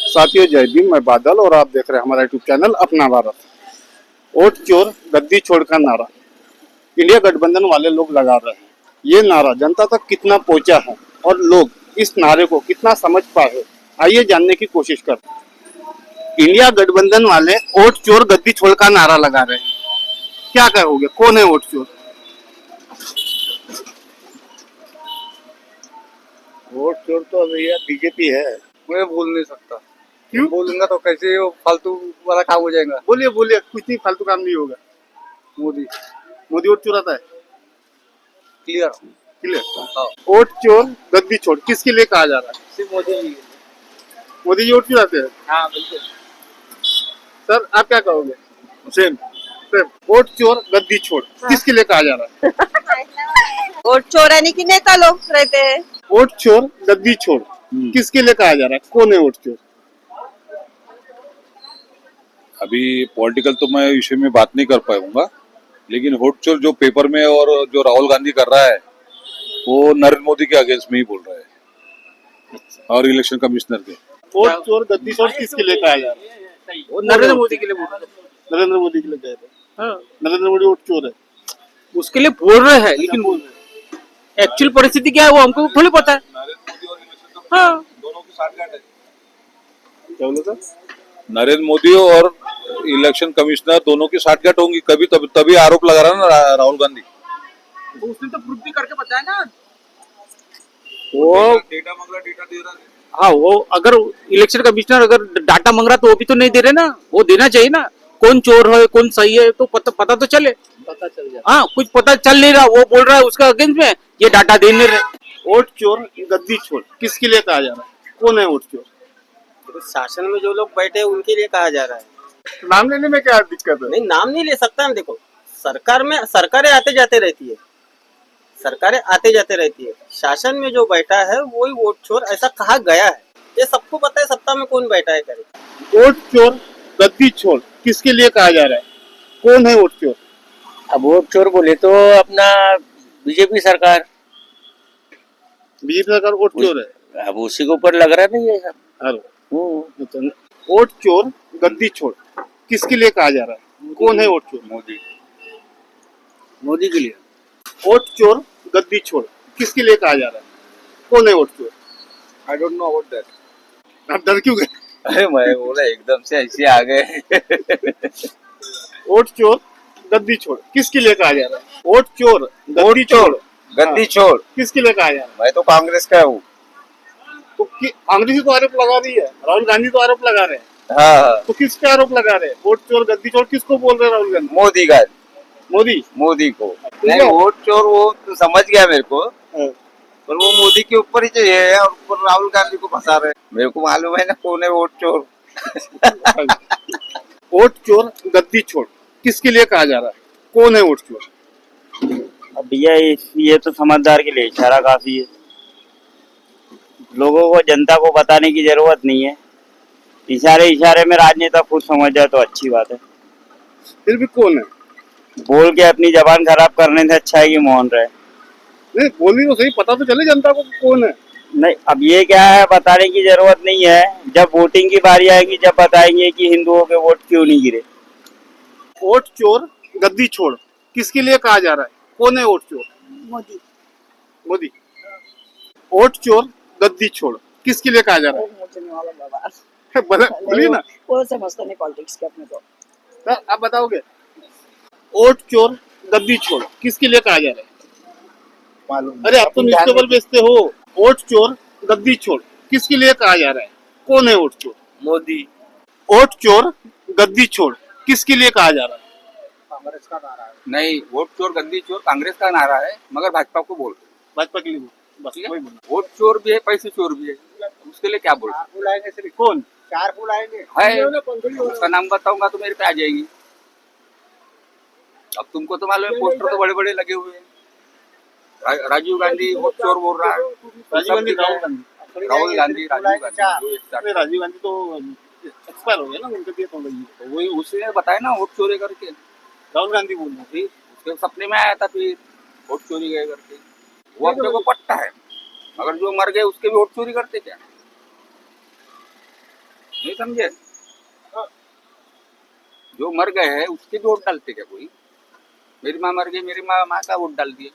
साथियों जय भीम, मैं बादल और आप देख रहे हैं हमारा यूट्यूब चैनल अपना भारत। वोट चोर गद्दी छोड़ का नारा इंडिया गठबंधन वाले लोग लगा रहे हैं। ये नारा जनता तक कितना पहुंचा है और लोग इस नारे को कितना समझ पाए, आइए जानने की कोशिश करते हैं। इंडिया गठबंधन वाले वोट चोर गद्दी छोड़ का नारा लगा रहे हैं। क्या कहोगे, कौन है वोट चोर? वोट चोर तो भैया बीजेपी है। मैं बोल नहीं सकता। क्यों? बोलूंगा तो कैसे वो फालतू वाला काम हो जाएगा। बोलिए बोलिए, कुछ नहीं, फालतू काम नहीं होगा। मोदी मोदी वोट चुराता है। क्लियर। क्लियर। हाँ। वोट चोर गद्दी छोड़ किसके लिए कहा जा रहा है? सिर्फ मोदी जी। मोदी जी वोट चुराते हैं। हाँ बिल्कुल। सर आप क्या कहोगे? सेम। वोट चोर गद्दी छोड़ किसके लिए कहा जा रहा है? वोट चोराने की नेता लोग रहते हैं। वोट चोर गद्दी छोड़ किसके लिए कहा जा रहा है? कौन है वोट चोर? अभी पॉलिटिकल तो मैं विषय में बात नहीं कर पाऊंगा, लेकिन वोट चोर जो पेपर में और जो राहुल गांधी कर रहा है वो नरेंद्र मोदी के अगेंस्ट में ही बोल रहा है और इलेक्शन कमिश्नर के। वोट चोर गद्दी छोड़ किसके लिए कहा जा रहा है? वो नरेंद्र मोदी के लिए बोल रहे हैं। नरेंद्र मोदी के लिए कह रहे हैं। हाँ। नरेंद्र मोदी वोट चोर है। उसके लिए बोल रहे हैं, लेकिन एक्चुअल परिस्थिति क्या है वो हमको थोड़ी पता है। हाँ। दोनों की साठगांठ है। क्या बोले सर? नरेंद्र मोदी और इलेक्शन कमिश्नर दोनों की साठगांठ होंगी। कभी तभी आरोप लगा रहा है ना राहुल गांधी। तो उसने तो प्रूफ भी करके बताया ना। वो डेटा मांग रहा, डेटा दे रहा है। हाँ, वो अगर इलेक्शन कमिश्नर अगर डाटा मांग रहा तो वो भी तो नहीं दे रहे ना। वो देना चाहिए ना। कौन चोर है कौन सही है तो पता तो चले। पता चल जाए। हाँ, कुछ पता चल नहीं रहा, वो बोल रहा है उसका अगेंस्ट में ये डाटा दे नहीं रहे। वोट चोर गद्दी छोड़ किसके लिए कहा जा रहा है? कौन है वोट चोर? शासन में जो लोग बैठे हैं उनके लिए कहा जा रहा है। नाम लेने में क्या दिक्कत है? नहीं, नाम नहीं ले सकता ना। देखो, सरकार में सरकारें आते जाते रहती है। सरकारें आते जाते रहती है। शासन में जो बैठा है वही वोट चोर ऐसा कहा गया है। ये सबको पता है सत्ता में कौन बैठा है करे। वोट चोर गद्दी छोड़ किसके लिए कहा जा रहा है? कौन है वोट चोर? अब वोट चोर बोले तो अपना बीजेपी सरकार। बीजेपी सरकार वोट चोर है। अब उसी के ऊपर लग रहा नहीं है सब। हेलो, वोट चोर गद्दी छोड़ किसके लिए कहा जा रहा है? कौन है वोट चोर? मोदी के लिए। वोट चोर गद्दी छोड़ किसके लिए कहा जा रहा है? कौन है वोट चोर? I don't know about that. आप डर क्यों गए? अरे मैं बोला एकदम से ऐसे आ गए। वोट चोर गद्दी छोड़ किसके लिए कहा जा रहा है? वोट चोर गद्दी छोड़ गद्दी छोड़ किसके लिए कहा जा रहा है? मैं तो कांग्रेस का हूँ। तो कांग्रेस तो आरोप लगा रही है, राहुल गांधी तो आरोप लगा रहे हैं। हाँ, तो किस पे आरोप लगा रहे हैं? वोट चोर गद्दी छोड़ किसको बोल रहे हैं राहुल गांधी? मोदी का। मोदी को नहीं, वोट चोर वो तो समझ गया मेरे को, पर वो मोदी के ऊपर ही जो है और ऊपर राहुल गांधी को फंसा रहे। मेरे को मालूम है ना कौन है वोट चोर। वोट चोर गद्दी छोड़ किसके लिए कहा जा रहा है? कौन है वोट चोर? अब भैया ये तो समझदार के लिए इशारा काफी है। लोगों को जनता को बताने की जरूरत नहीं है। इशारे में राजनेता खुद समझ जाए तो अच्छी बात है। फिर भी कौन है? बोल के अपनी जबान खराब करने से अच्छा है कि मौन रहे। नहीं, बोली तो सही, पता तो चले जनता को कौन है। नहीं, अब ये क्या है, बताने की जरूरत नहीं है। जब वोटिंग की बारी आएगी जब बताएंगे कि हिंदुओं के वोट क्यों नहीं गिरे। वोट चोर गद्दी छोड़ किसके लिए कहा जा रहा है? कौन है वोट चोर? मोदी। वोट चोर गद्दी छोड़ किसके लिए कहा जा रहा है? बोलिए ना। वो समझते नहीं पॉलिटिक्स के अपने को। सर आप बताओगे, वोट चोर गद्दी छोड़ किसके लिए कहा जा रहा है? मालूम। अरे आप तो न्यूज़पेपर बेचते हो। वोट चोर गद्दी छोड़ किसके लिए कहा जा रहा है? कौन है वोट चोर? मोदी। वोट चोर गद्दी छोड़ किसके लिए कहा जा रहा है? कांग्रेस का नारा है। नहीं, वोट चोर गद्दी चोर कांग्रेस का नारा है, मगर भाजपा को बोल रहे। भाजपा के लिए बस ठीक है? वही बोलना। वोट चोर भी है, पैसे चोर भी है, उसके लिए क्या बोल रहे? फूल आएंगे सिर्फ कौन? 4 फूल आएंगे है, उसका नाम बताऊंगा तो मेरे पे आ जाएगी। अब तुमको तो मालूम है, पोस्टर तो बड़े बड़े लगे हुए हैं। राजीव गांधी वोट चोर बोल रहा है। राजीव गांधी राहुल गांधी राजीव गांधी तो एक्सपायर हो गया ना, उनके दिए तो वही उसने बताया ना वोट चोरी करके। राहुल गांधी बोल रहे उसके सपने में आया था फिर वोट चोरी गए करके। वो अपने को पट्टा है। अगर जो मर गए उसके भी वोट चोरी करते क्या? नहीं समझे? जो मर गए हैं उसके भी वोट डालते क्या कोई? मेरी माँ मर गई, मेरी माँ का वोट डाल दिए।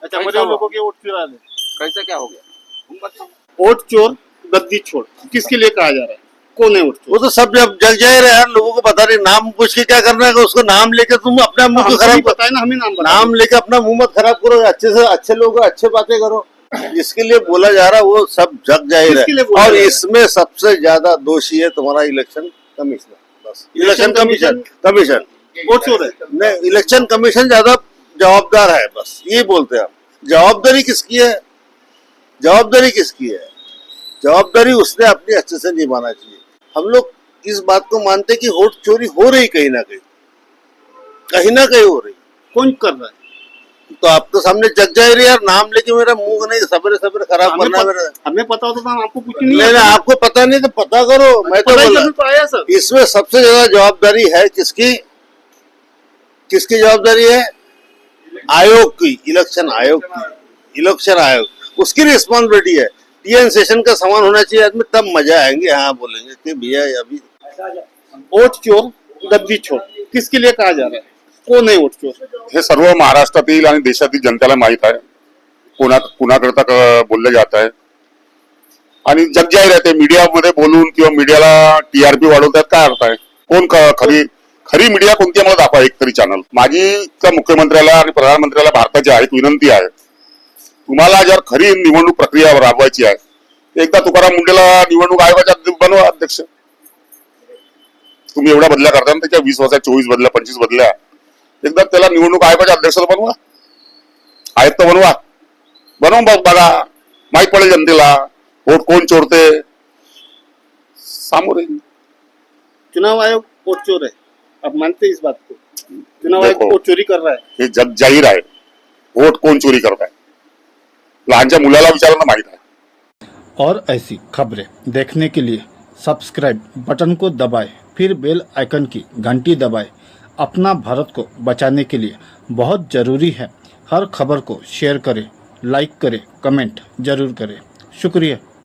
अच्छा, मरे हुए लोगों के वोट चुरा ले। कैसे क्या हो गया तुम बताओ? वोट चोर गद्दी छोड़ किसके लिए कहा जा रहा है? कौन है वोट चोर? वो तो सब जब जग जाहिर है यार, लोगों को पता नहीं। नाम पूछ के क्या करना है? उसको नाम लेके तुम अपना मुंह क्यों खराब बताए ना, हमें नाम नाम लेके अपना मुंह मत खराब करो। अच्छे से अच्छे लोग अच्छे बातें करो। जिसके लिए बोला जा रहा है वो सब जग जाहिर किसके लिए है। बोला और जा रहा है? इसमें सबसे ज्यादा दोषी है तुम्हारा इलेक्शन कमीशन। बस इलेक्शन कमीशन वोट चोर है। नहीं, इलेक्शन कमीशन ज्यादा जवाबदार है। बस ये बोलते हैं हम। जवाबदारी किसकी है? जवाबदारी किसकी है? जवाबदारी उसने अपनी अच्छे से निभाना चाहिए। हम लोग इस बात को मानते हैं कि वोट चोरी हो रही कहीं ना कहीं हो रही। कौन कर रहा है? तो आपके सामने जग जाहिर है यार। नाम लेके मेरा मुंह नहीं सवेरे सवेरे खराब करना मेरा। हमें पता होता था, आपको कुछ नहीं नहीं, आपको पता नहीं तो पता करो। मैं तो बोला तो आया सर। इसमें सबसे ज्यादा जवाबदारी है किसकी? किसकी जवाबदारी है? आयोग की, इलेक्शन आयोग की। इलेक्शन आयोग उसकी रिस्पॉन्सिबिलिटी है। टीएन सेशन का सामान होना चाहिए आदमी, तब मजा आएंगे। हाँ बोलेंगे कि भैया अभी वोट चोर गद्दी छोड़ किसके लिए कहा जा रहा है? कोण आहे वोट चोर? हे सर्व महाराष्ट्रातील आणि देशातील जनतेला माहित आहे. कुणाकरता बोललं जात आहे आणि जगजाहीर आहे. ते मीडियामध्ये बोलून किंवा मीडियाला टीआरपी वाढवतात. काय अर्थ आहे? कोण खरी मीडिया कोणती मला दाखवा एक तरी चॅनल. माझी त्या मुख्यमंत्र्याला आणि प्रधानमंत्र्याला भारताची आहे विनंती आहे, तुम्हाला जर खरी निवडणूक प्रक्रिया राबवायची आहे एकदा तुकाराम मुंडेला निवडणूक आयोगाच्या बनवा अध्यक्ष. तुम्ही एवढ्या बदल्या करता त्याच्या 20 वर्षात 24 बदल्या 25 बदल्या. एकदा त्याला निवडणूक आयोगाच्या अध्यक्षाला बनवा, आयुक्त बनवा बघा, माहित पडेल जनतेला वोट कोण चोरते. सामोरे चुनाव आयोग वोट चोर है, आप मानते इस बात को? चुनाव आयोग वोट चोरी कर रहा है, हे जग जाहीर आहे. वोट कोण चोरी करताय लहानच्या मुलाला विचारायला माहित आहे. और ऐसी खबरें देखने के लिए सब्सक्राइब बटन को दबाएं, फिर बेल आइकन की घंटी दबाएं. अपना भारत को बचाने के लिए बहुत ज़रूरी है. हर खबर को शेयर करें, लाइक करें, कमेंट जरूर करें. शुक्रिया.